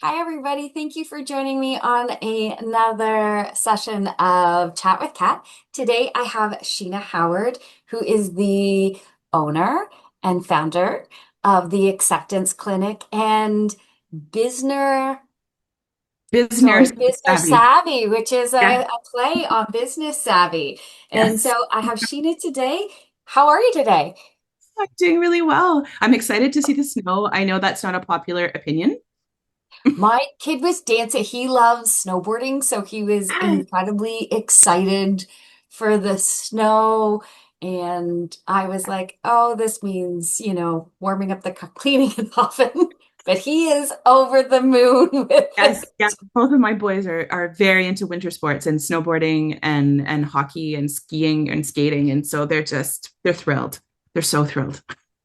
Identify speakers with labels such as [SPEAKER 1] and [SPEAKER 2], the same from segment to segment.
[SPEAKER 1] Hi, everybody. Thank you for joining me on another session of Chat with Kat. Today, I have Sheena Howard, who is the owner and founder of the Acceptance Clinic and BizNurse,
[SPEAKER 2] BizNurse
[SPEAKER 1] BizNurse
[SPEAKER 2] savvy.
[SPEAKER 1] Savvy, which is
[SPEAKER 2] Yeah,
[SPEAKER 1] a play on Business Savvy. And
[SPEAKER 2] yes.
[SPEAKER 1] so I have Sheena today. How are you today?
[SPEAKER 2] I'm doing really well. I'm excited to see the snow. I know that's not a popular opinion.
[SPEAKER 1] My kid was dancing. He loves snowboarding, so he was
[SPEAKER 2] Yes.
[SPEAKER 1] incredibly excited for the snow. And I was like, oh, this means, warming up the cleaning it oven. But he is over the moon with
[SPEAKER 2] Yes,
[SPEAKER 1] it.
[SPEAKER 2] yeah. Both of my boys are very into winter sports and snowboarding and hockey and skiing and skating. And so they're thrilled. They're so thrilled.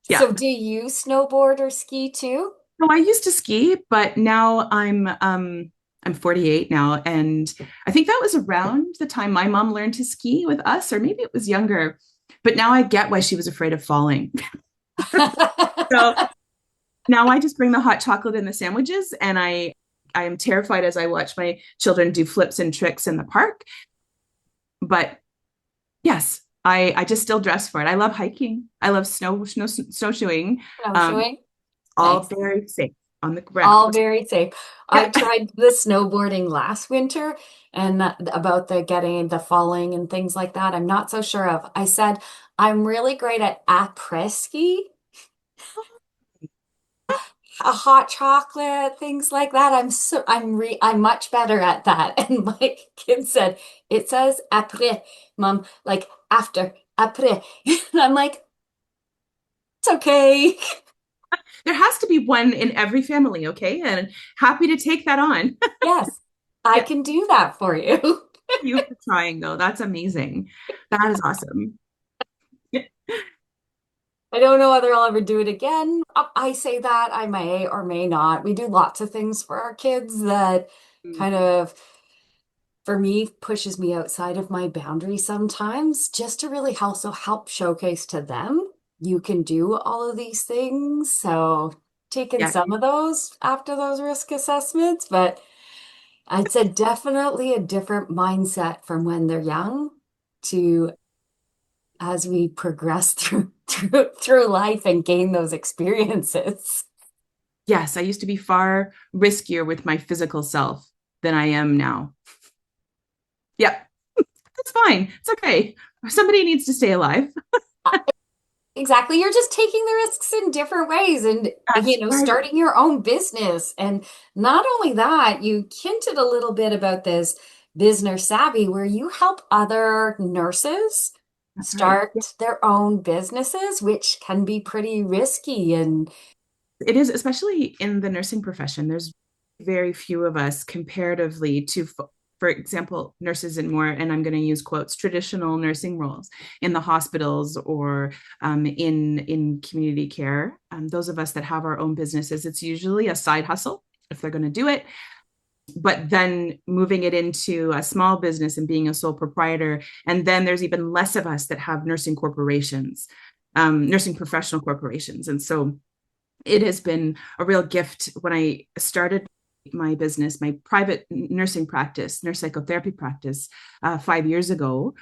[SPEAKER 2] Yeah.
[SPEAKER 1] So do you snowboard or ski too?
[SPEAKER 2] So I used to ski, but now I'm 48 now, and I think that was around the time my mom learned to ski with us, or maybe it was younger. But now I get why she was afraid of falling. So now I just bring the hot chocolate and the sandwiches, and I am terrified as I watch my children do flips and tricks in the park. But yes, I just still dress for it. I love hiking. I love snowshoeing. Um,
[SPEAKER 1] Snowshoeing?
[SPEAKER 2] all
[SPEAKER 1] Nice.
[SPEAKER 2] very safe on the
[SPEAKER 1] All
[SPEAKER 2] ground.
[SPEAKER 1] very safe. I
[SPEAKER 2] Yeah.
[SPEAKER 1] tried the snowboarding last winter and about the getting the falling and things like that. I'm not so sure of. I said I'm really great at après ski, a hot chocolate, things like that. I'm much better at that. And my kid said it says après, mom, like after après. And I'm like, it's okay.
[SPEAKER 2] There has to be one in every family, okay? And happy to take that on.
[SPEAKER 1] Yes, I
[SPEAKER 2] Yeah.
[SPEAKER 1] can do that for you.
[SPEAKER 2] You for trying though. That's amazing. That is awesome.
[SPEAKER 1] I don't know whether I'll ever do it again. I say that I may or may not. We do lots of things for our kids that kind of, for me, pushes me outside of my boundaries sometimes, just to really also help showcase to them you can do all of these things. So taking
[SPEAKER 2] Yeah.
[SPEAKER 1] some of those after those risk assessments, but I'd say definitely a different mindset from when they're young to as we progress through life and gain those experiences.
[SPEAKER 2] Yes, I used to be far riskier with my physical self than I am now. Yeah, that's fine. It's okay. Somebody needs to stay alive.
[SPEAKER 1] Exactly. You're just taking the risks in different ways and,
[SPEAKER 2] That's right.
[SPEAKER 1] starting your own business. And not only that, you hinted a little bit about this BizNurse Savvy, where you help other nurses
[SPEAKER 2] That's right. Yeah.
[SPEAKER 1] start their own businesses, which can be pretty risky. And
[SPEAKER 2] It is, especially in the nursing profession. There's very few of us comparatively to, for example, nurses in more, and I'm going to use quotes, traditional nursing roles in the hospitals or in community care. Those of us that have our own businesses, it's usually a side hustle if they're going to do it. But then moving it into a small business and being a sole proprietor, and then there's even less of us that have nursing corporations, nursing professional corporations, and so it has been a real gift when I started my business, my private nursing practice, nurse psychotherapy practice, 5 years ago.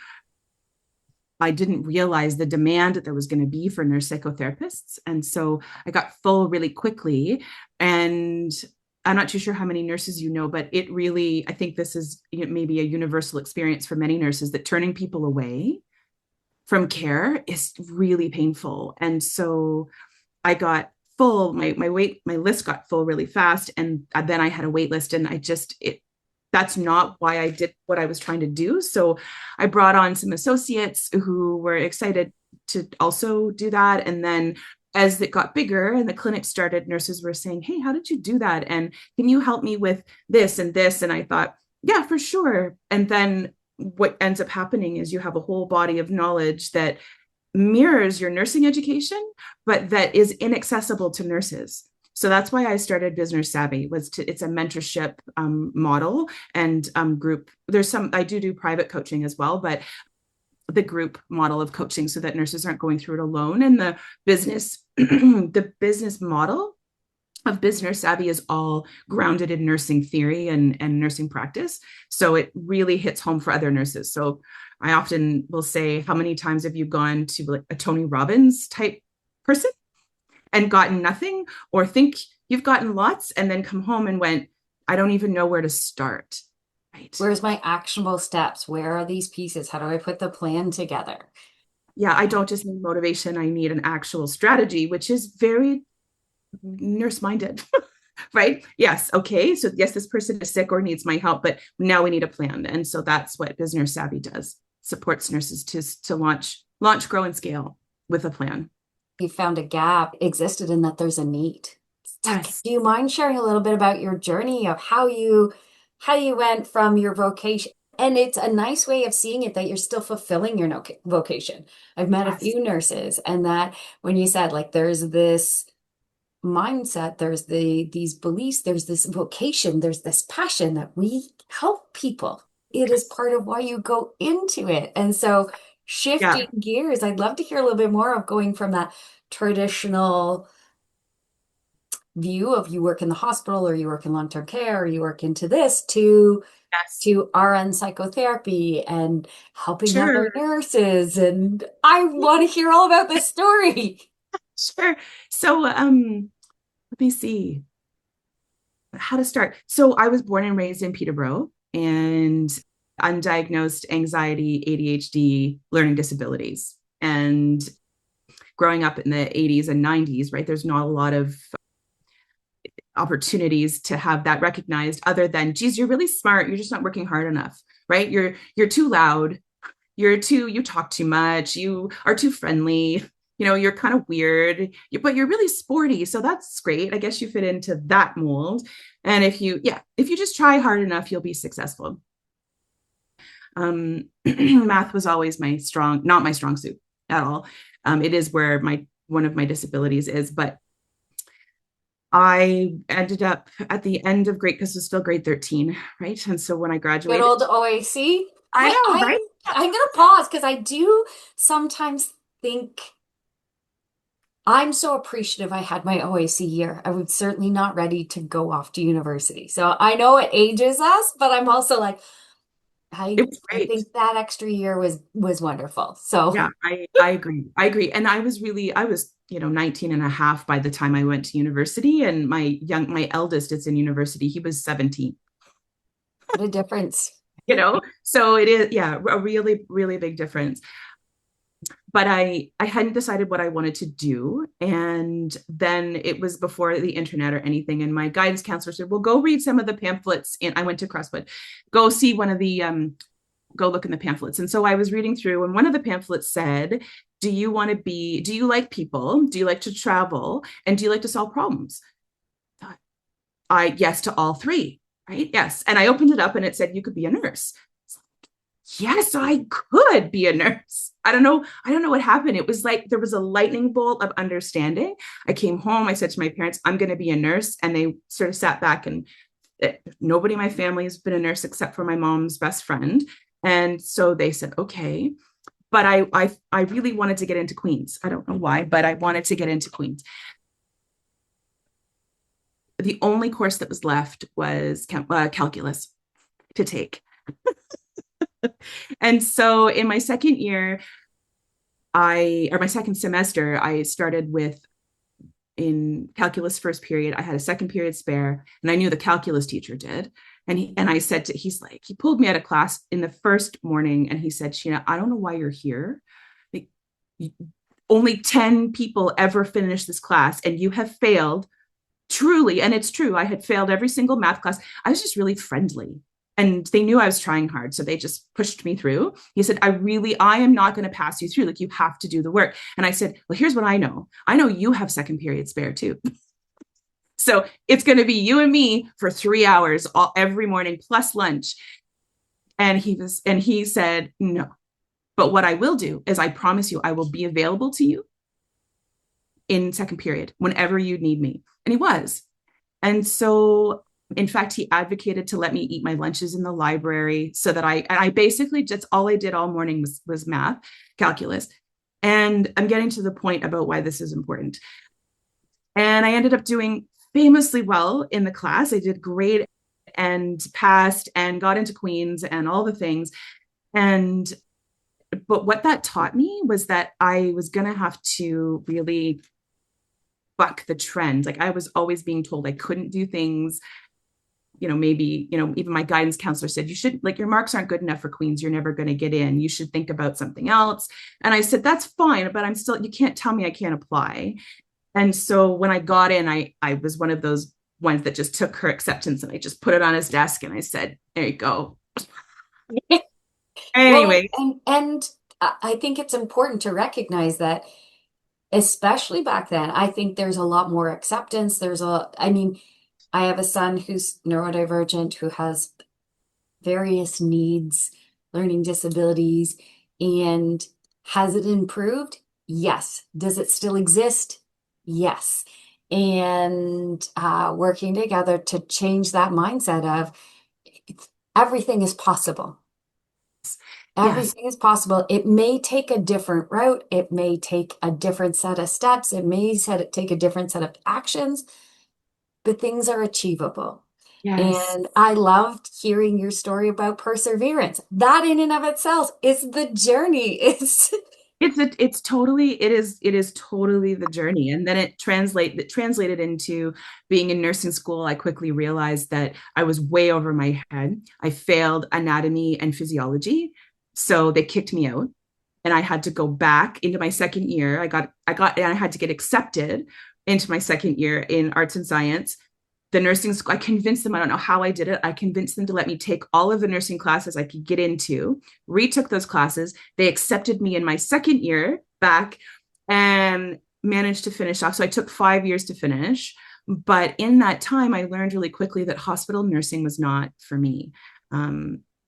[SPEAKER 2] I didn't realize the demand that there was going to be for nurse psychotherapists. And so I got full really quickly. And I'm not too sure how many nurses you know, but it really, I think this is maybe a universal experience for many nurses that turning people away from care is really painful. And so I got full, my list got full really fast. And then I had a wait list and that's not why I did what I was trying to do. So I brought on some associates who were excited to also do that. And then as it got bigger and the clinic started, nurses were saying, "Hey, how did you do that? And can you help me with this and this?" And I thought, yeah, for sure. And then what ends up happening is you have a whole body of knowledge that mirrors your nursing education, but that is inaccessible to nurses. So that's why I started BizNurse Savvy. It's a mentorship model and group. There's some I do private coaching as well, but the group model of coaching so that nurses aren't going through it alone. And the business the business model of BizNurse Savvy is all grounded in nursing theory and nursing practice. So it really hits home for other nurses. So I often will say, how many times have you gone to like a Tony Robbins type person and gotten nothing, or think you've gotten lots and then come home and went, I don't even know where to start. Right.
[SPEAKER 1] Where's my actionable steps? Where are these pieces? How do I put the plan together?
[SPEAKER 2] Yeah, I don't just need motivation. I need an actual strategy, which is very nurse minded. Right? Yes. Okay. So yes, this person is sick or needs my help, but now we need a plan. And so that's what BizNurse Savvy does. Supports nurses to launch, grow, and scale with a plan.
[SPEAKER 1] You found a gap existed in that there's a need.
[SPEAKER 2] Yes.
[SPEAKER 1] Do you mind sharing a little bit about your journey of how you went from your vocation? And it's a nice way of seeing it that you're still fulfilling your vocation. I've met a
[SPEAKER 2] Yes.
[SPEAKER 1] few nurses, and that when you said like there's this mindset, there's these beliefs, there's this vocation, there's this passion that we help people. It is
[SPEAKER 2] Yes.
[SPEAKER 1] part of why you go into it. And so shifting
[SPEAKER 2] Yeah.
[SPEAKER 1] gears, I'd love to hear a little bit more of going from that traditional view of you work in the hospital or you work in long-term care or you work into this
[SPEAKER 2] Yes.
[SPEAKER 1] to RN psychotherapy and helping other
[SPEAKER 2] Sure.
[SPEAKER 1] nurses. And I want to hear all about this story.
[SPEAKER 2] Sure. So let me see how to start. So I was born and raised in Peterborough and undiagnosed anxiety, ADHD, learning disabilities. And growing up in the 80s and 90s, right, there's not a lot of opportunities to have that recognized other than, geez, you're really smart. You're just not working hard enough, right? You're too loud. You talk too much. You are too friendly. You're kind of weird, but you're really sporty. So that's great. I guess you fit into that mold. And if you just try hard enough, you'll be successful. Math was always not my strong suit at all. It is where one of my disabilities is, but I ended up at the end of grade, because it was still grade 13, right? And so when I
[SPEAKER 1] Good
[SPEAKER 2] graduated,
[SPEAKER 1] old OAC.
[SPEAKER 2] I
[SPEAKER 1] I,
[SPEAKER 2] know,
[SPEAKER 1] I,
[SPEAKER 2] right?
[SPEAKER 1] I'm gonna pause because I do sometimes think I'm so appreciative I had my OAC year. I was certainly not ready to go off to university. So I know it ages us, but I'm also like, I
[SPEAKER 2] It was
[SPEAKER 1] I
[SPEAKER 2] great.
[SPEAKER 1] think that extra year was wonderful. So
[SPEAKER 2] Yeah, I agree. I agree. And I was, 19 and a half by the time I went to university. And my eldest is in university. He was 17,
[SPEAKER 1] what a difference.
[SPEAKER 2] So it is, yeah, a really, really big difference. But I hadn't decided what I wanted to do. And then it was before the internet or anything. And my guidance counselor said, well, go read some of the pamphlets. And I went to Crestwood, go see one of the, go look in the pamphlets. And so I was reading through, and one of the pamphlets said, do you like people? Do you like to travel? And do you like to solve problems? Yes to all three, right? Yes. And I opened it up and it said, you could be a nurse. Yes, I could be a nurse. I don't know what happened. It was like there was a lightning bolt of understanding. I came home, I said to my parents, I'm going to be a nurse. And they sort of sat back, and nobody in my family has been a nurse except for my mom's best friend. And so they said, okay. But I really wanted to get into Queens. I don't know why, but I wanted to get into Queens. The only course that was left was calculus to take. And so in my second year, my second semester, I started with, in calculus first period, I had a second period spare, and I knew the calculus teacher did. And I said he pulled me out of class in the first morning, and he said, Sheena, I don't know why you're here. Like, only 10 people ever finish this class, and you have failed. Truly, and it's true, I had failed every single math class. I was just really friendly, and they knew I was trying hard, so they just pushed me through. He said, I am not going to pass you through. Like, you have to do the work. And I said, well, here's what I know. I know you have second period spare too. So it's going to be you and me for 3 hours every morning plus lunch. And he said, no, but what I will do is I promise you, I will be available to you in second period whenever you need me. And he was. And so, in fact, he advocated to let me eat my lunches in the library, so that I basically, just all I did all morning was math, calculus. And I'm getting to the point about why this is important. And I ended up doing famously well in the class. I did great and passed and got into Queens and all the things. And but what that taught me was that I was going to have to really buck the trend. Like I was always being told I couldn't do things. Maybe, even my guidance counselor said, you should, like, your marks aren't good enough for Queens. You're never going to get in. You should think about something else. And I said, that's fine, but you can't tell me I can't apply. And so when I got in, I was one of those ones that just took her acceptance and I just put it on his desk and I said, there you go.
[SPEAKER 1] Well,
[SPEAKER 2] Anyway,
[SPEAKER 1] and I think it's important to recognize that, especially back then, I think there's a lot more acceptance. I mean, I have a son who's neurodivergent, who has various needs, learning disabilities, and has it improved? Yes. Does it still exist? Yes. And working together to change that mindset of everything is possible.
[SPEAKER 2] yes,
[SPEAKER 1] Everything is possible. It may take a different route. It may take a different set of steps. It may take a different set of actions, but things are achievable.
[SPEAKER 2] yes.
[SPEAKER 1] And I loved hearing your story about perseverance. That in and of itself is the journey.
[SPEAKER 2] It is totally the journey. And then it translated into being in nursing school. I quickly realized that I was way over my head. I failed anatomy and physiology. So they kicked me out and I had to go back into my second year. And I had to get accepted into my second year in arts and science. The nursing school, I convinced them, I don't know how I did it. I convinced them to let me take all of the nursing classes I could get into, retook those classes. They accepted me in my second year back and managed to finish off. So I took 5 years to finish. But in that time, I learned really quickly that hospital nursing was not for me.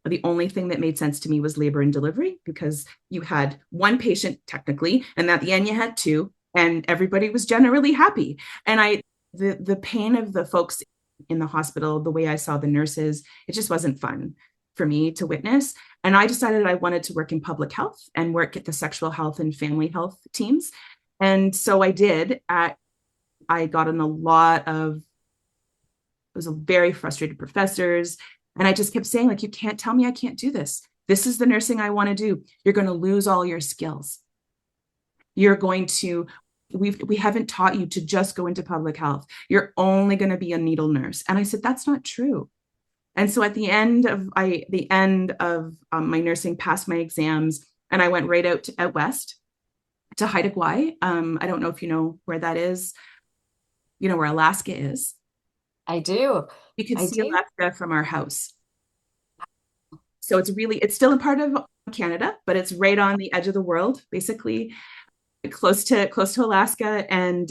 [SPEAKER 2] The only thing that made sense to me was labor and delivery because you had one patient technically, and at the end you had two, and everybody was generally happy. And the pain of the folks in the hospital, the way I saw the nurses, it just wasn't fun for me to witness. And I decided I wanted to work in public health and work at the sexual health and family health teams. And so I did. I got in a lot of, it was a very frustrated professors. And I just kept saying, like, you can't tell me I can't do this. This is the nursing I want to do. You're going to lose all your skills. You're going to we haven't taught you to just go into public health. You're only going to be a needle nurse. And I said, that's not true. And so at the end of my nursing, passed my exams, and I went right out west to Haida Gwaii. I don't know if you know where that is. You know where Alaska is.
[SPEAKER 1] I do.
[SPEAKER 2] You could
[SPEAKER 1] I
[SPEAKER 2] see
[SPEAKER 1] do.
[SPEAKER 2] Alaska from our house. So it's still a part of Canada, but it's right on the edge of the world, basically close to Alaska. And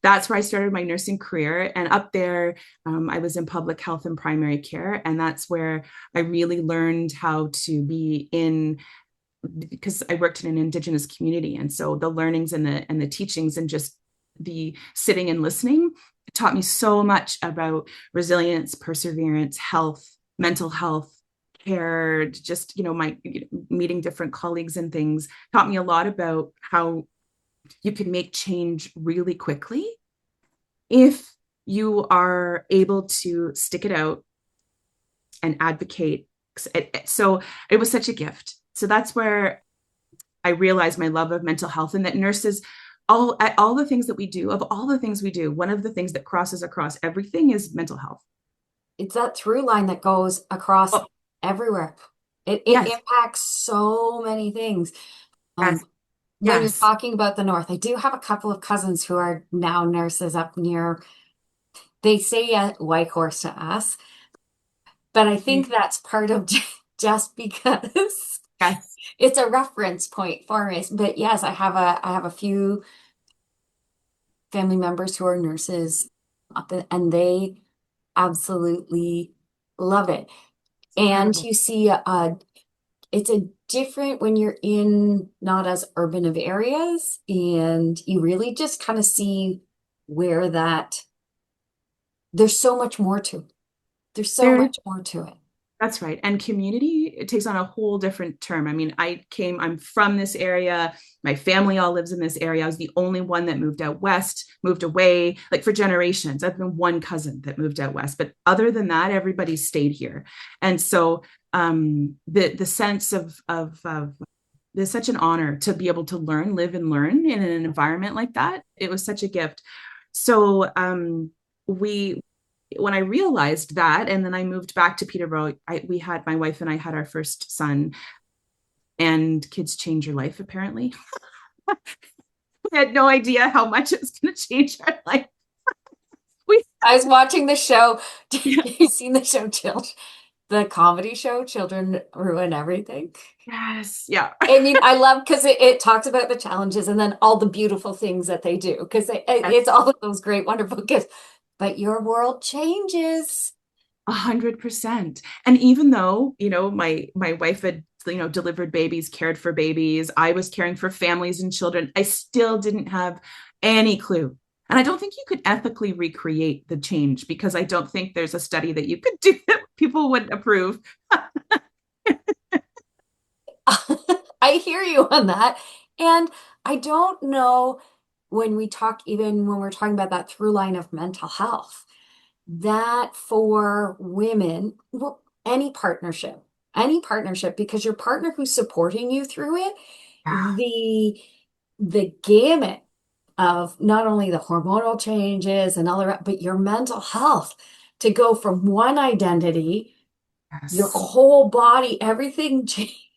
[SPEAKER 2] that's where I started my nursing career. And up there, I was in public health and primary care. And that's where I really learned how to be in, because I worked in an Indigenous community. And so the learnings and the teachings and just the sitting and listening taught me so much about resilience, perseverance, health, mental health, care, just, my meeting different colleagues and things taught me a lot about how you can make change really quickly if you are able to stick it out and advocate. So it was such a gift. So that's where I realized my love of mental health, and that nurses, all the things that we do, of all the things we do, one of the things that crosses across everything is mental health.
[SPEAKER 1] It's that through line that goes across
[SPEAKER 2] Oh,
[SPEAKER 1] everywhere. It
[SPEAKER 2] yes,
[SPEAKER 1] impacts so many things.
[SPEAKER 2] yes,
[SPEAKER 1] When you're
[SPEAKER 2] yes.
[SPEAKER 1] talking about the North, I do have a couple of cousins who are now nurses up near, they say Whitehorse to us, but I think that's part of just because
[SPEAKER 2] Yes.
[SPEAKER 1] it's a reference point for me. But yes, I have a few family members who are nurses and they absolutely love it.
[SPEAKER 2] It's
[SPEAKER 1] And
[SPEAKER 2] incredible.
[SPEAKER 1] you see it's a different when you're in not as urban of areas, and you really just kind of see where that there's so much more to it. There's so
[SPEAKER 2] There,
[SPEAKER 1] much more to it.
[SPEAKER 2] that's right. And community it takes on a whole different term. I mean, I'm from this area. My family all lives in this area. I was the only one that moved out west, moved away, like for generations. I've been one cousin that moved out west, but other than that, everybody stayed here. And so the sense of it's such an honor to be able to live and learn in an environment like that. It was such a gift. So we when I realized that, and then I moved back to Peterborough, my wife and I had our first son, and kids change your life, apparently. We had no idea how much it was going to change our life.
[SPEAKER 1] I was watching the show.
[SPEAKER 2] Yeah.
[SPEAKER 1] You've seen the show the comedy show, Children Ruin Everything?
[SPEAKER 2] Yes. Yeah.
[SPEAKER 1] I mean, I love because it talks about the challenges and then all the beautiful things that they do because it's all of those great, wonderful gifts. But your world changes.
[SPEAKER 2] 100%. And even though, my wife had, delivered babies, cared for babies, I was caring for families and children, I still didn't have any clue. And I don't think you could ethically recreate the change, because I don't think there's a study that you could do that people would approve.
[SPEAKER 1] I hear you on that. And I don't know even when we're talking about that through line of mental health, that for women, well, any partnership, because your partner who's supporting you through it,
[SPEAKER 2] Yeah.
[SPEAKER 1] the gamut of not only the hormonal changes and all that, but your mental health to go from one identity, your
[SPEAKER 2] Yes.
[SPEAKER 1] whole body, everything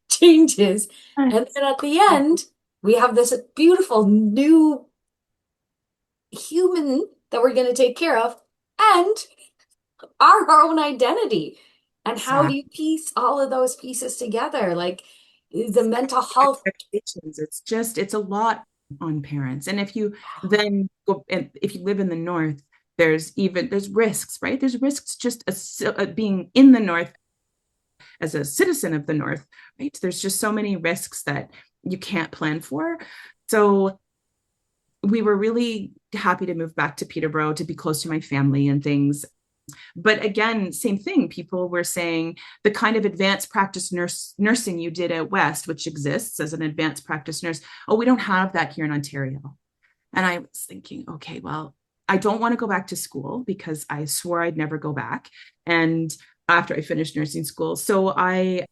[SPEAKER 1] changes. And then at the end, we have this beautiful new human that we're going to take care of and our own identity. And how do
[SPEAKER 2] Exactly.
[SPEAKER 1] you piece all of those pieces together? Like the mental health.
[SPEAKER 2] Expectations. It's a lot on parents. And if you then go, and if you live in the north, there's risks, right? There's risks just being in the north as a citizen of the north, right? There's just so many risks that you can't plan for. So we were really happy to move back to Peterborough to be close to my family and things. But again, same thing. People were saying the kind of advanced practice nursing you did out west, which exists as an advanced practice nurse, oh, we don't have that here in Ontario. And I was thinking, okay, well, I don't want to go back to school because I swore I'd never go back. And after I finished nursing school, so I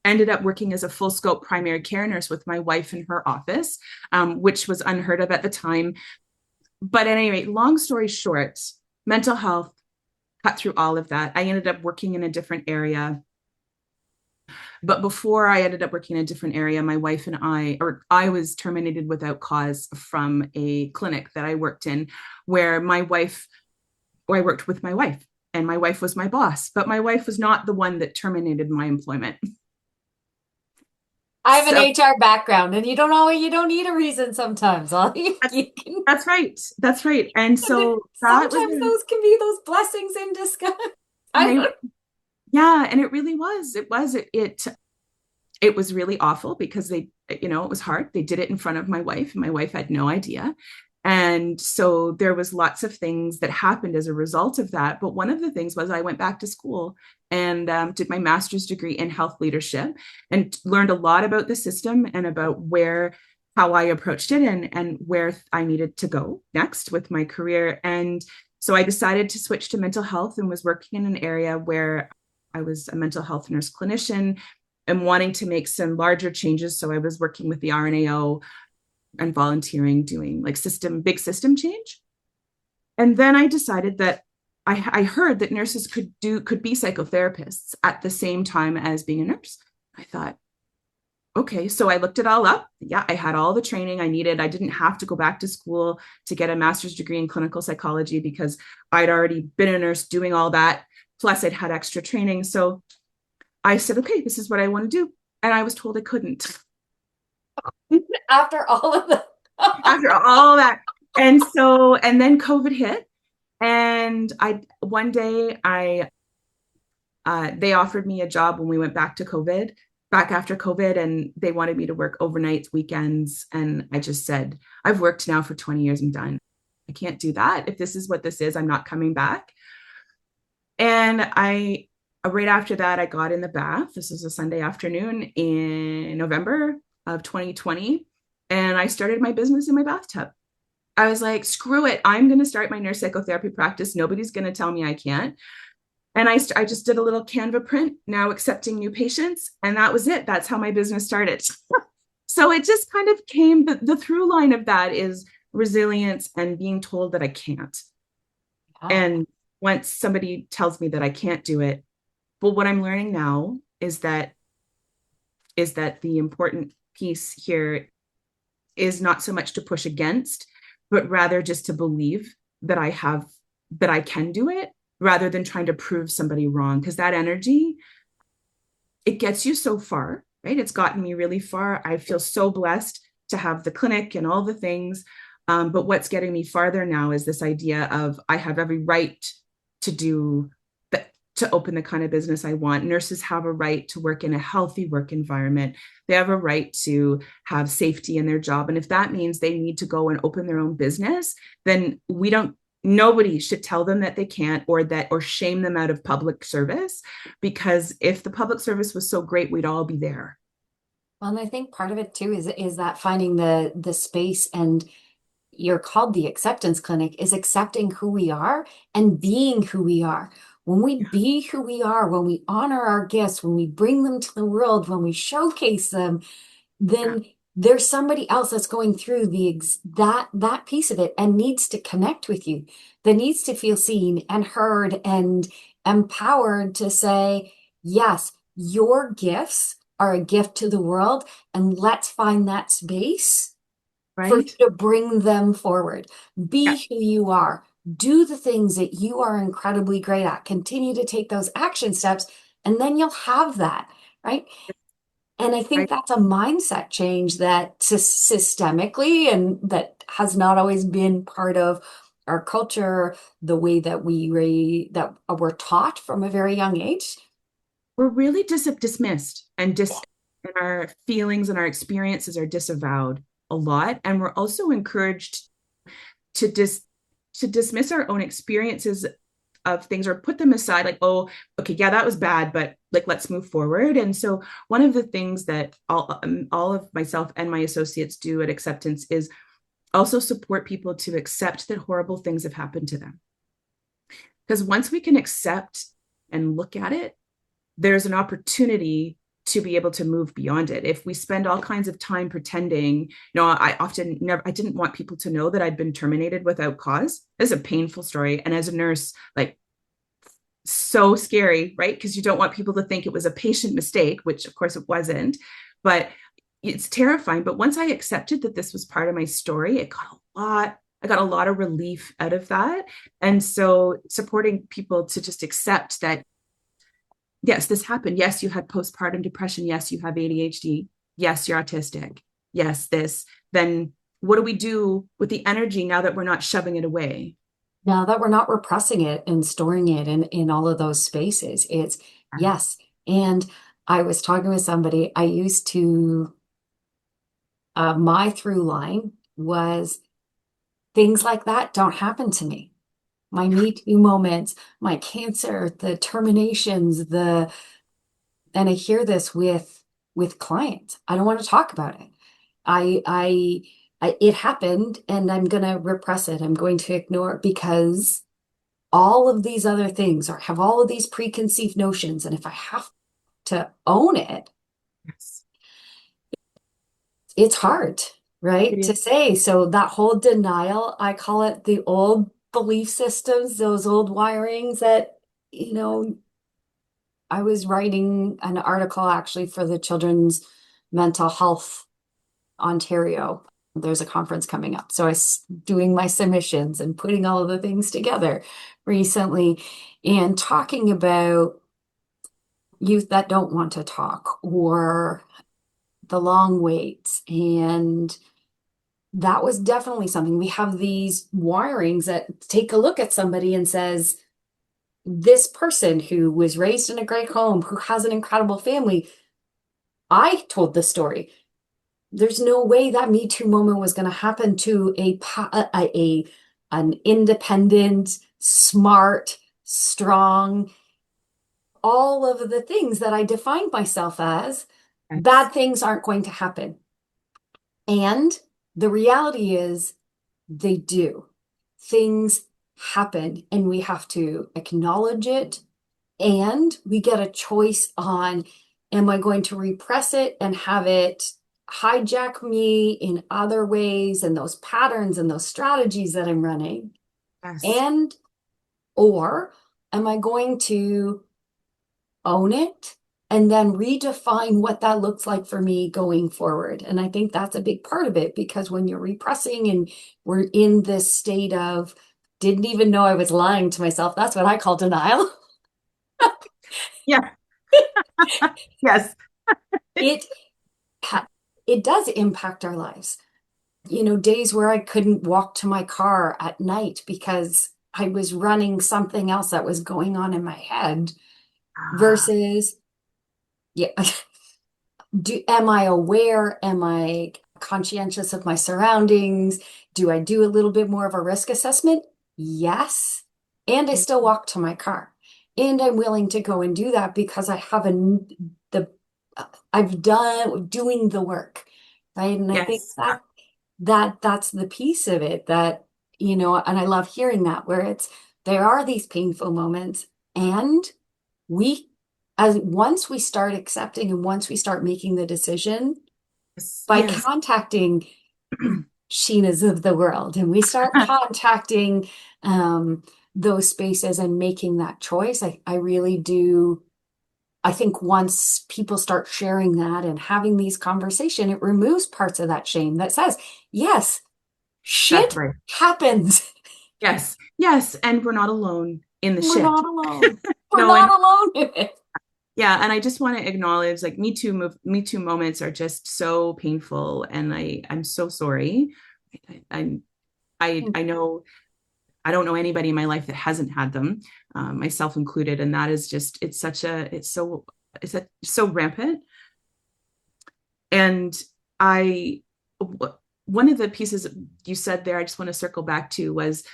[SPEAKER 2] ended up working as a full scope primary care nurse with my wife in her office, which was unheard of at the time. But at any rate, long story short, mental health cut through all of that. I ended up working in a different area. But before I ended up working in a different area, my wife and I was terminated without cause from a clinic that I worked in, where I worked with my wife, and my wife was my boss, but my wife was not the one that terminated my employment.
[SPEAKER 1] I have an
[SPEAKER 2] So
[SPEAKER 1] HR background, and you don't need a reason sometimes. All you can,
[SPEAKER 2] that's right. That's right. And so that was,
[SPEAKER 1] sometimes those can be those blessings in disguise. I
[SPEAKER 2] I,
[SPEAKER 1] don't.
[SPEAKER 2] yeah, and it really was. It was really awful because it was hard. They did it in front of my wife, and my wife had no idea. And so there was lots of things that happened as a result of that. But one of the things was I went back to school and did my master's degree in health leadership and learned a lot about the system and about how I approached it and where I needed to go next with my career. And so I decided to switch to mental health and was working in an area where I was a mental health nurse clinician and wanting to make some larger changes. So I was working with the RNAO and volunteering, doing like big system change. And then I decided that I heard that nurses could be psychotherapists at the same time as being a nurse. I thought, okay, so I looked it all up. Yeah, I had all the training I needed. I didn't have to go back to school to get a master's degree in clinical psychology because I'd already been a nurse doing all that. Plus, I'd had extra training. So I said, okay, this is what I want to do. And I was told I couldn't.
[SPEAKER 1] After all of the
[SPEAKER 2] After all that. And then COVID hit. And one day they offered me a job when we went back after COVID, and they wanted me to work overnights, weekends. And I just said, I've worked now for 20 years. I'm done. I can't do that. If this is what this is, I'm not coming back. And right after that, I got in the bath. This was a Sunday afternoon in November of 2020. And I started my business in my bathtub. I was like, screw it. I'm going to start my nurse psychotherapy practice. Nobody's going to tell me I can't. And I just did a little Canva print, now accepting new patients. And that was it. That's how my business started. So it just kind of came, the through line of that is resilience and being told that I can't.
[SPEAKER 1] Yeah.
[SPEAKER 2] And once somebody tells me that I can't do it, but what I'm learning now is that the important piece here is not so much to push against, but rather just to believe that I can do it rather than trying to prove somebody wrong. Because that energy, it gets you so far, right? It's gotten me really far. I feel so blessed to have the clinic and all the things. But what's getting me farther now is this idea of I have every right to do to open the kind of business I want. Nurses have a right to work in a healthy work environment. They have a right to have safety in their job. And if that means they need to go and open their own business, then nobody should tell them that they can't or shame them out of public service, because if the public service was so great, we'd all be there.
[SPEAKER 1] Well, and I think part of it too is that finding the space, and you're called the acceptance clinic, is accepting who we are and being who we are. When we be who we are, when we honor our gifts, when we bring them to the world, when we showcase them,
[SPEAKER 2] Yeah,
[SPEAKER 1] then there's somebody else that's going through that piece of it and needs to connect with you, that needs to feel seen and heard and empowered to say, yes, your gifts are a gift to the world, and let's find that space for you
[SPEAKER 2] right.
[SPEAKER 1] to bring them forward.
[SPEAKER 2] Yeah,
[SPEAKER 1] Be who you are. Do the things that you are incredibly great at. Continue to take those action steps, and then you'll have that, right? And I think
[SPEAKER 2] right.
[SPEAKER 1] that's a mindset change that systemically and that has not always been part of our culture, the way that that we're taught from a very young age.
[SPEAKER 2] We're really dismissed and our feelings and our experiences are disavowed a lot. And we're also encouraged to to dismiss our own experiences of things or put them aside, like, oh, okay, yeah, that was bad, but like, let's move forward. And so one of the things that all of myself and my associates do at acceptance is also support people to accept that horrible things have happened to them, because once we can accept and look at it, there's an opportunity to be able to move beyond it. If we spend all kinds of time pretending, I often never, I didn't want people to know that I'd been terminated without cause. This is a painful story. And as a nurse, like, so scary, right? Because you don't want people to think it was a patient mistake, which of course it wasn't, but it's terrifying. But once I accepted that this was part of my story, I got a lot of relief out of that. And so supporting people to just accept that, yes, this happened. Yes, you had postpartum depression. Yes, you have ADHD. Yes, you're autistic. Yes, this. Then what do we do with the energy now that we're not shoving it away?
[SPEAKER 1] Now that we're not repressing it and storing it in all of those spaces, it's yes. And I was talking with somebody, I used to, my through line was things like that don't happen to me. My Me Too moments, my cancer, the terminations, and I hear this with clients. I don't want to talk about it. It happened and I'm going to repress it. I'm going to ignore it because all of these other things or have all of these preconceived notions. And if I have to own it,
[SPEAKER 2] Yes,
[SPEAKER 1] it's hard,
[SPEAKER 2] it
[SPEAKER 1] right?
[SPEAKER 2] is.
[SPEAKER 1] To say. So that whole denial, I call it the old belief systems, those old wirings that, you know, I was writing an article actually for the Children's Mental Health Ontario. There's a conference coming up. So I was doing my submissions and putting all of the things together recently and talking about youth that don't want to talk or the long waits. And that was definitely something. We have these wirings that take a look at somebody and says, this person who was raised in a great home, who has an incredible family, I told the story. There's no way that Me Too moment was going to happen to an independent, smart, strong, all of the things that I defined myself as,
[SPEAKER 2] Yes.
[SPEAKER 1] bad things aren't going to happen. And the reality is they do. Things happen and we have to acknowledge it. And we get a choice on, am I going to repress it and have it hijack me in other ways and those patterns and those strategies that I'm running?
[SPEAKER 2] Yes.
[SPEAKER 1] And, or am I going to own it and then redefine what that looks like for me going forward? And I think that's a big part of it, because when you're repressing and we're in this state of, didn't even know I was lying to myself, that's what I call denial.
[SPEAKER 2] Yeah. Yes.
[SPEAKER 1] It it does impact our lives. Days where I couldn't walk to my car at night because I was running something else that was going on in my head
[SPEAKER 2] Ah,
[SPEAKER 1] versus, yeah, am I aware? Am I conscientious of my surroundings? Do I do a little bit more of a risk assessment? Yes. And I still walk to my car. And I'm willing to go and do that because I have the I've done doing the work, right? And I think
[SPEAKER 2] yes.
[SPEAKER 1] that's the piece of it that, and I love hearing that, where there are these painful moments, and we, as once we start accepting and once we start making the decision
[SPEAKER 2] Yes.
[SPEAKER 1] by
[SPEAKER 2] Yes.
[SPEAKER 1] contacting Sheenas of the world, and we start contacting um, those spaces and making that choice, I really do. I think once people start sharing that and having these conversation, it removes parts of that shame that says, yes,
[SPEAKER 2] That's
[SPEAKER 1] shit
[SPEAKER 2] right.
[SPEAKER 1] happens.
[SPEAKER 2] Yes. Yes. And we're not alone in the
[SPEAKER 1] We're
[SPEAKER 2] shit.
[SPEAKER 1] not alone. We're
[SPEAKER 2] No,
[SPEAKER 1] not
[SPEAKER 2] and
[SPEAKER 1] alone in it.
[SPEAKER 2] yeah, and I just want to acknowledge, like, Me Too moments are just so painful, and I'm so sorry. I I know I don't know anybody in my life that hasn't had them, myself included, and that is just it's so rampant. And I one of the pieces you said there, I just want to circle back to, was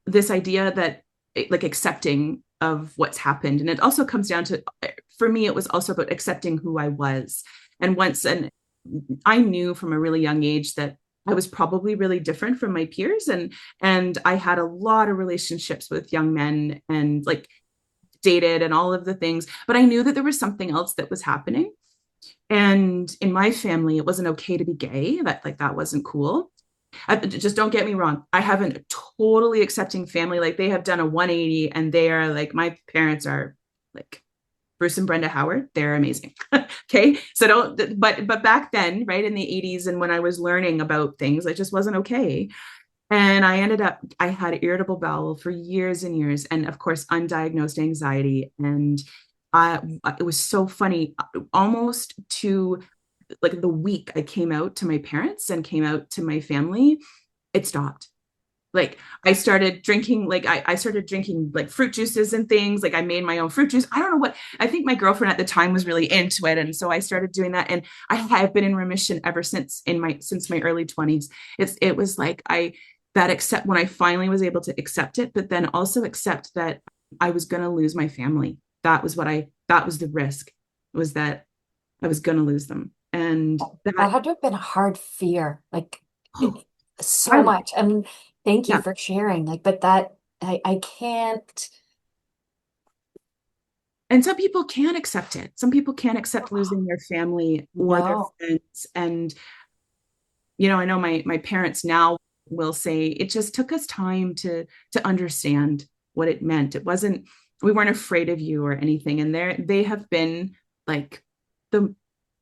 [SPEAKER 2] this idea that, like, accepting of what's happened. And it also comes down to, for me, it was also about accepting who I was. And I knew from a really young age that I was probably really different from my peers, and I had a lot of relationships with young men, and, like, dated and all of the things, but I knew that there was something else that was happening. And in my family, it wasn't okay to be gay. That wasn't cool. Just don't get me wrong. I have a totally accepting family. Like, they have done a 180, and they are like, my parents are like Bruce and Brenda Howard. They're amazing. Okay. So but back then, right in the 80s, and when I was learning about things, it just wasn't okay. And I had irritable bowel for years and years. And of course, undiagnosed anxiety. And it was so funny, almost to, like, the week I came out to my parents and came out to my family, it stopped. Like, I started drinking, like, fruit juices and things. Like, I made my own fruit juice. I don't know what, I think my girlfriend at the time was really into it. And so I started doing that. And I have been in remission ever since, since my early 20s. It was like, that accept when I finally was able to accept it, but then also accept that I was going to lose my family. That was the risk, was that I was going to lose them. And
[SPEAKER 1] That
[SPEAKER 2] that,
[SPEAKER 1] had to have been a hard fear, like
[SPEAKER 2] oh,
[SPEAKER 1] so
[SPEAKER 2] I,
[SPEAKER 1] much. And thank you
[SPEAKER 2] yeah.
[SPEAKER 1] for sharing. Like, but that I can't.
[SPEAKER 2] And some people can't accept it. Some people can't accept losing their family or their
[SPEAKER 1] No.
[SPEAKER 2] friends. And, I know my parents now will say it just took us time to understand what it meant. It wasn't, we weren't afraid of you or anything. And they have been, like, the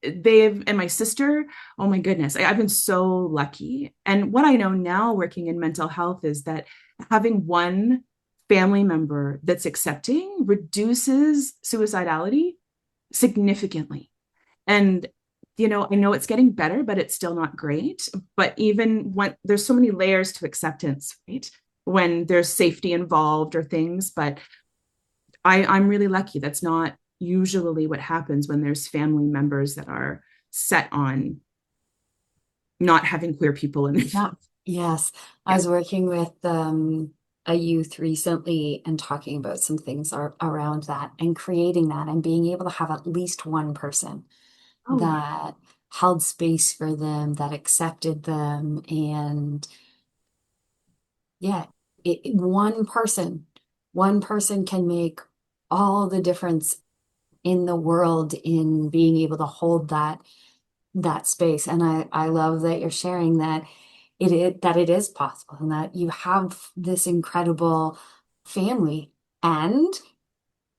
[SPEAKER 2] and my sister, oh my goodness, I've been so lucky. And what I know now, working in mental health, is that having one family member that's accepting reduces suicidality significantly. And, I know it's getting better, but it's still not great. But even when there's so many layers to acceptance, right? When there's safety involved or things. But I'm really lucky. That's not usually what happens when there's family members that are set on not having queer people in their
[SPEAKER 1] Yeah.
[SPEAKER 2] family.
[SPEAKER 1] Yes. I
[SPEAKER 2] Yeah.
[SPEAKER 1] was working with a youth recently and talking about some things around that and creating that and being able to have at least one person
[SPEAKER 2] Oh, yeah.
[SPEAKER 1] that held space for them, that accepted them. And yeah, one person can make all the difference in the world in being able to hold that space. And I love that you're sharing that it is possible and that you have this incredible family. And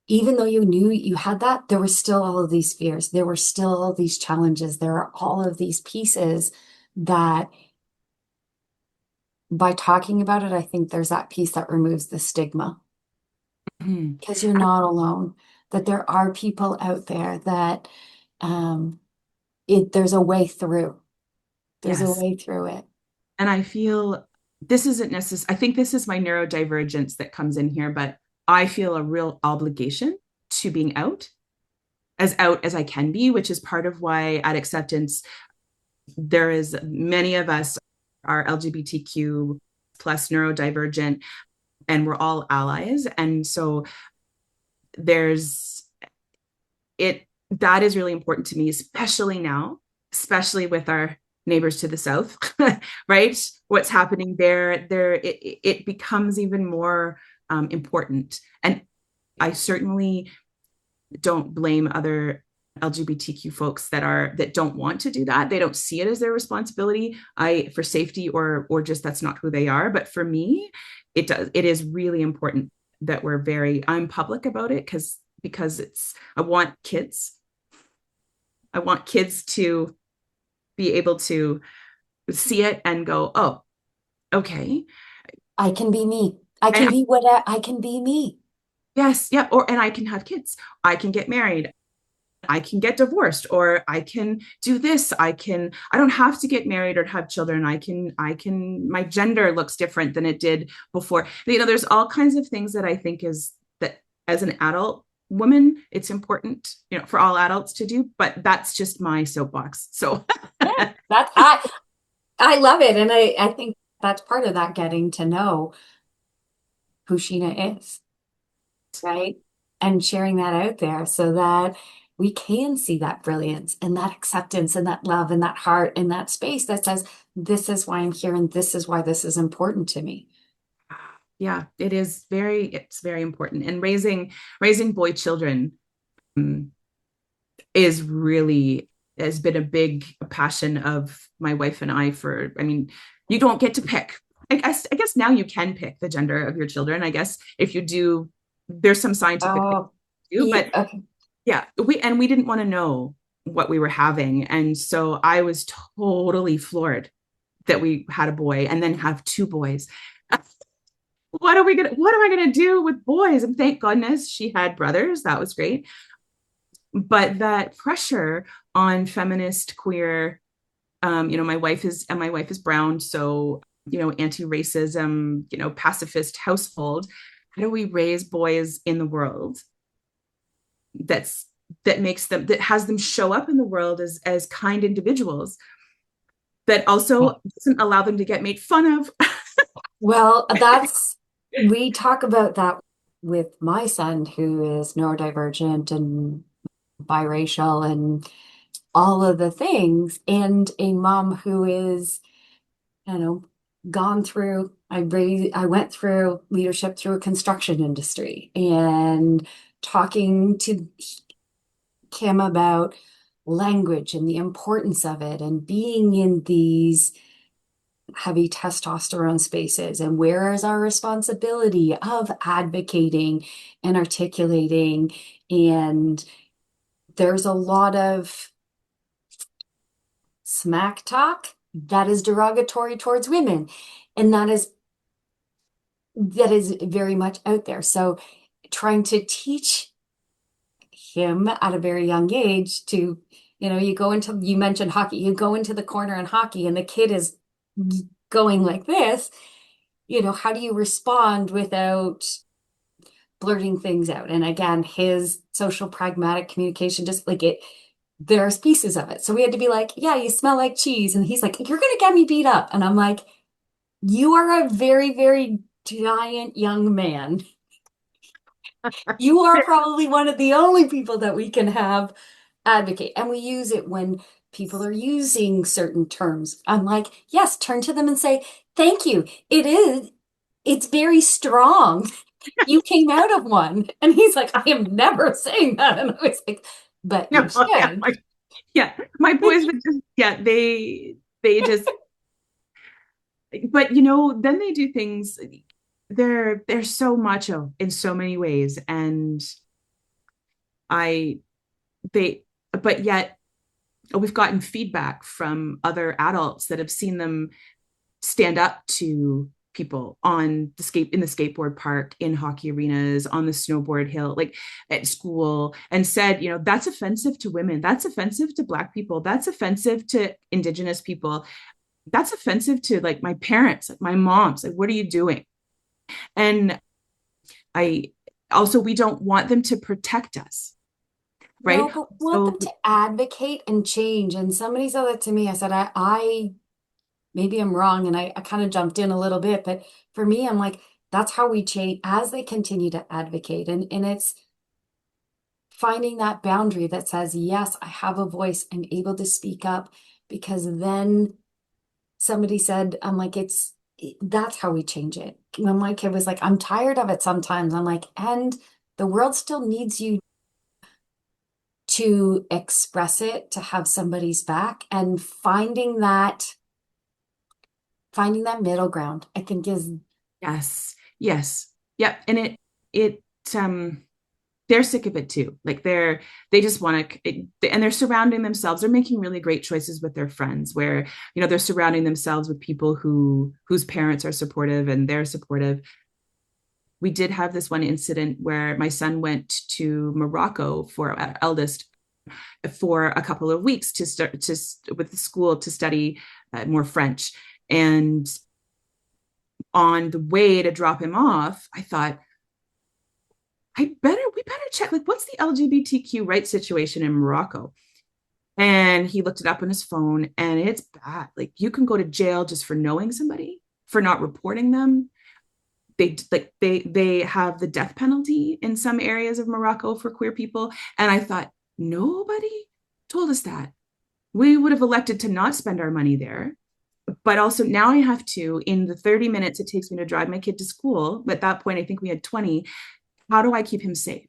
[SPEAKER 1] even though you knew you had that, there were still all of these fears. There were still all these challenges. There are all of these pieces that by talking about it, I think there's that piece that removes the stigma
[SPEAKER 2] Mhm.
[SPEAKER 1] because you're not alone, that there are people out there that um, there's a way through. There's a
[SPEAKER 2] Yes.
[SPEAKER 1] way through it.
[SPEAKER 2] And I feel this isn't necessary. I think this is my neurodivergence that comes in here, but I feel a real obligation to being out as I can be, which is part of why at acceptance, there is many of us are LGBTQ plus neurodivergent and we're all allies. And so there's it that is really important to me, especially now, especially with our neighbors to the south, right? What's happening there, it becomes even more important. And I certainly don't blame other LGBTQ folks that don't want to do that. They don't see it as their responsibility, for safety or just that's not who they are. But for me, it is really important that I'm public about it because it's I want kids to be able to see it and go, oh, okay.
[SPEAKER 1] I can be me. I can
[SPEAKER 2] And
[SPEAKER 1] be what I can be me.
[SPEAKER 2] yes, yeah, and I can have kids. I can get married. I can get divorced or I can do this. I don't have to get married or have children. My gender looks different than it did before. There's all kinds of things that I think is that as an adult woman, it's important, for all adults to do, but that's just my soapbox. So
[SPEAKER 1] Yeah, that's I love it. And I think that's part of that getting to know who Sheena is, right? And sharing that out there so that we can see that brilliance and that acceptance and that love and that heart and that space that says, this is why I'm here and this is why this is important to me.
[SPEAKER 2] yeah, it's very important. And raising boy children um, is really has been a big passion of my wife and I I mean, you don't get to pick. I guess now you can pick the gender of your children. I guess if you do, there's some scientific things
[SPEAKER 1] Oh,
[SPEAKER 2] to do, but
[SPEAKER 1] okay.
[SPEAKER 2] yeah, we didn't want to know what we were having. And so I was totally floored that we had a boy and then have two boys. What am I gonna do with boys? And thank goodness she had brothers. That was great. But that pressure on feminist queer, my wife is brown, so anti-racism, pacifist household. How do we raise boys in the world that's that has them show up in the world as kind individuals that also doesn't allow them to get made fun of?
[SPEAKER 1] Well, we talk about that with my son who is neurodivergent and biracial and all of the things, and a mom who is, you know, gone through, I went through leadership through a construction industry and talking to Kim about language and the importance of it and being in these heavy testosterone spaces and where is our responsibility of advocating and articulating. And there's a lot of smack talk that is derogatory towards women, and that is very much out there. So trying to teach him at a very young age to, you mentioned hockey, you go into the corner in hockey and the kid is going like this, how do you respond without blurting things out? And again, his social pragmatic communication, just like there's pieces of it. So we had to be like, yeah, you smell like cheese. And he's like, you're going to get me beat up. And I'm like, you are a very, very giant young man. You are probably one of the only people that we can have advocate. And we use it when people are using certain terms. I'm like, yes, turn to them and say, thank you. It's very strong. You came out of one. And he's like, I am never saying that. And I was like, but
[SPEAKER 2] No,
[SPEAKER 1] you
[SPEAKER 2] yeah,
[SPEAKER 1] should.
[SPEAKER 2] yeah. My boys would just, yeah, they just, but then they do things. They're so macho in so many ways, and I they, but yet we've gotten feedback from other adults that have seen them stand up to people on the in the skateboard park, in hockey arenas, on the snowboard hill, like at school, and said, that's offensive to women, that's offensive to Black people, that's offensive to Indigenous people, that's offensive to like my parents, like my moms, like what are you doing? And I also, we don't want them to protect us,
[SPEAKER 1] No,
[SPEAKER 2] right?
[SPEAKER 1] but want
[SPEAKER 2] So
[SPEAKER 1] them to advocate and change. And somebody said that to me. I said, I maybe I'm wrong. And I kind of jumped in a little bit, but for me, I'm like, that's how we change as they continue to advocate. And it's finding that boundary that says, yes, I have a voice, I'm able to speak up. Because then somebody said, I'm like, that's how we change it. When my kid was like, I'm tired of it sometimes. I'm like, and the world still needs you to express it, to have somebody's back, and finding that middle ground, I think is
[SPEAKER 2] yes, yes, yep. And it um they're sick of it too. Like they just want to, and they're surrounding themselves. They're making really great choices with their friends, where they're surrounding themselves with people whose parents are supportive and they're supportive. We did have this one incident where my son went to Morocco for our eldest for a couple of weeks to start with the school to study more French. And on the way to drop him off, I thought, we better check, like, what's the LGBTQ rights situation in Morocco? And he looked it up on his phone, and it's bad. Like, you can go to jail just for knowing somebody, for not reporting them. They have the death penalty in some areas of Morocco for queer people. And I thought, nobody told us that. We would have elected to not spend our money there. But also now I have to, in the 30 minutes it takes me to drive my kid to school, at that point I think we had 20, how do I keep him safe?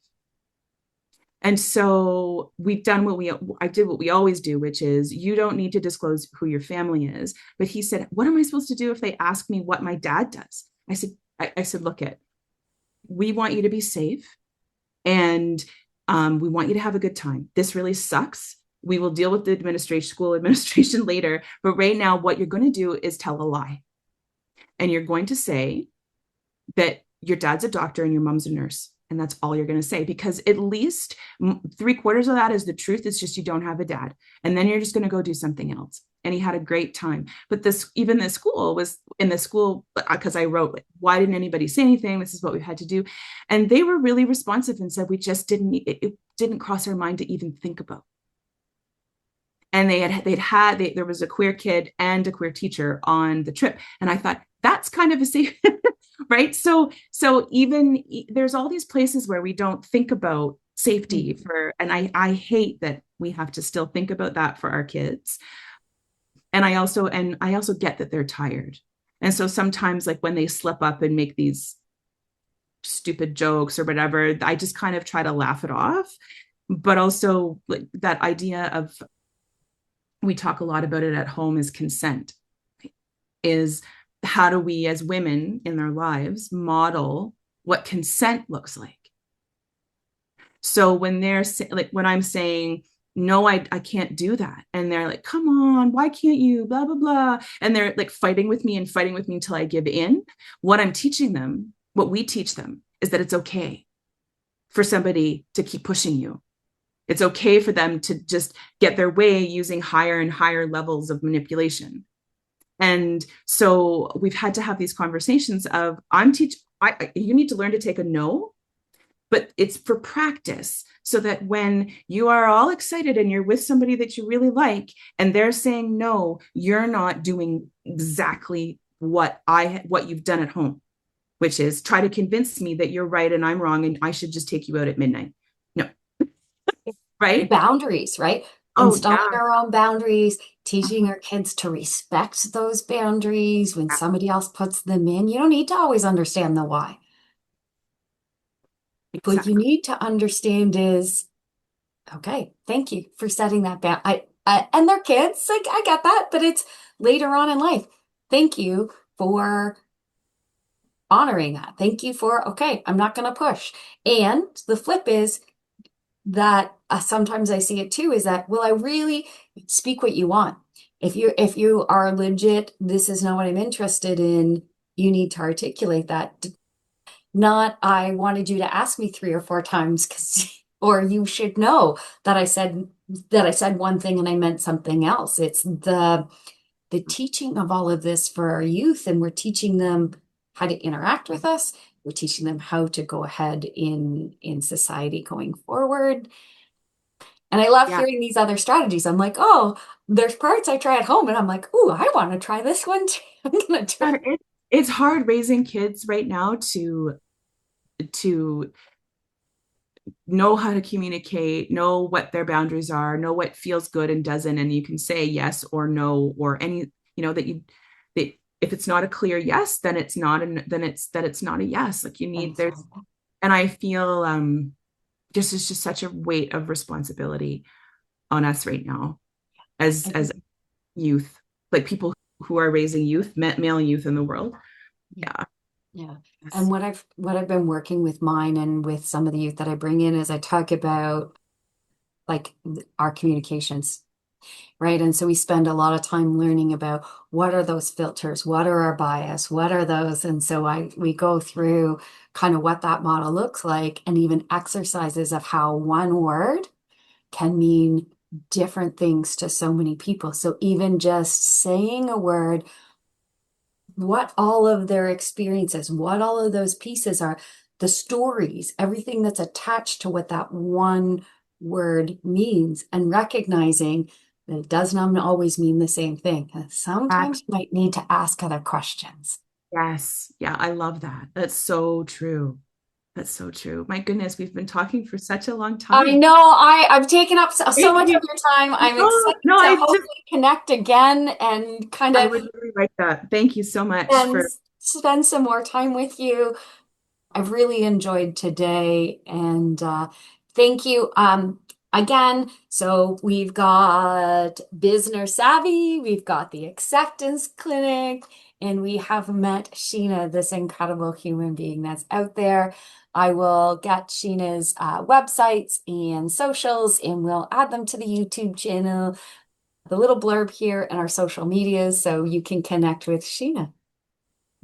[SPEAKER 2] And so I did what we always do, which is, you don't need to disclose who your family is. But he said, what am I supposed to do if they ask me what my dad does? I said, look, we want you to be safe, and we want you to have a good time. This really sucks. We will deal with the school administration later. But right now, what you're going to do is tell a lie. And you're going to say that your dad's a doctor and your mom's a nurse. And that's all you're going to say, because at least 3/4 of that is the truth. It's just you don't have a dad. And then you're just going to go do something else. And he had a great time. But even the school was in the school, because I wrote, why didn't anybody say anything? This is what we had to do. And they were really responsive and said, we just it didn't cross our mind to even think about. And there was a queer kid and a queer teacher on the trip. And I thought, that's kind of a safe, right? So even there's all these places where we don't think about safety and I hate that we have to still think about that for our kids. And I also get that they're tired. And so sometimes, like, when they slip up and make these stupid jokes or whatever, I just kind of try to laugh it off. But also, like, that idea of, we talk a lot about it at home, is consent. Is how do we as women in their lives model what consent looks like? So when I'm saying, no, I can't do that, and they're like, come on, why can't you, blah blah blah, and they're like fighting with me until I give in. What we teach them is that it's okay for somebody to keep pushing you. It's okay for them to just get their way using higher and higher levels of manipulation. And so we've had to have these conversations of, you need to learn to take a no, but it's for practice, so that when you are all excited and you're with somebody that you really like and they're saying no, you're not doing exactly what you've done at home. which is try to convince me that you're right and I'm wrong and I should just take you out at midnight. No, right?
[SPEAKER 1] Boundaries, right?
[SPEAKER 2] Oh,
[SPEAKER 1] Installing
[SPEAKER 2] yeah.
[SPEAKER 1] our own boundaries, teaching our kids to respect those boundaries when somebody else puts them in. You don't need to always understand the why. What you
[SPEAKER 2] Exactly.
[SPEAKER 1] need to understand is, okay, thank you for setting that bound. And they're kids, like I get that, but it's later on in life. Thank you for honoring that. Thank you for, okay, I'm not going to push. And the flip is that sometimes I see it too, is that, will I really speak what you want? If you are legit, this is not what I'm interested in, you need to articulate that. Not, I wanted you to ask me 3 or 4 times because, or you should know that I said one thing and I meant something else. It's the teaching of all of this for our youth, and we're teaching them how to interact with us. We're teaching them how to go ahead in society going forward. And I love
[SPEAKER 2] Yeah.
[SPEAKER 1] hearing these other strategies. I'm like, oh, there's parts I try at home, and I'm like, oh, I want to try this one too. I'm gonna try.
[SPEAKER 2] And it's hard raising kids right now to know how to communicate, know what their boundaries are, know what feels good and doesn't, and you can say yes or no or any, that if it's not a clear yes, then it's not an then it's not a yes. Like you need there's
[SPEAKER 1] Exactly.
[SPEAKER 2] and I feel just it's just such a weight of responsibility on us right now as youth, like people who are raising youth, male youth in the world.
[SPEAKER 1] Yeah.
[SPEAKER 2] Yeah.
[SPEAKER 1] Yeah. And
[SPEAKER 2] Yes.
[SPEAKER 1] what I've been working with mine and with some of the youth that I bring in is I talk about like our communications, right? And so we spend a lot of time learning about what are those filters, what are our bias, what are those? And so we go through kind of what that model looks like, and even exercises of how one word can mean different things to so many people. So even just saying a word, what all of their experiences, what all of those pieces are, the stories, everything that's attached to what that one word means, and recognizing that it does not always mean the same thing. And sometimes you might need to ask other questions.
[SPEAKER 2] Yes. Yeah, I love that. That's so true. That's so true. My goodness, we've been talking for such a long
[SPEAKER 1] I
[SPEAKER 2] time.
[SPEAKER 1] know I've taken up so
[SPEAKER 2] Thank
[SPEAKER 1] much of
[SPEAKER 2] you.
[SPEAKER 1] your time. I'm
[SPEAKER 2] No,
[SPEAKER 1] excited
[SPEAKER 2] no,
[SPEAKER 1] to hopefully connect again and kind
[SPEAKER 2] I
[SPEAKER 1] of
[SPEAKER 2] would really like that. Thank you so much
[SPEAKER 1] spend,
[SPEAKER 2] for,
[SPEAKER 1] spend some more time with you. I've really enjoyed today, and thank you again. So we've got BizNurse Savvy, we've got the Acceptance Clinic, and we have met Sheena, this incredible human being that's out there. I will get Sheena's websites and socials, and we'll add them to the YouTube channel, the little blurb here, and our social medias so you can connect with Sheena.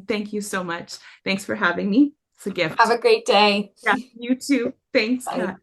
[SPEAKER 2] thank you so much. Thanks for having me. It's a
[SPEAKER 1] Have
[SPEAKER 2] gift.
[SPEAKER 1] a great day.
[SPEAKER 2] Yeah, you too. Thanks,
[SPEAKER 1] Bye.
[SPEAKER 2] Kat.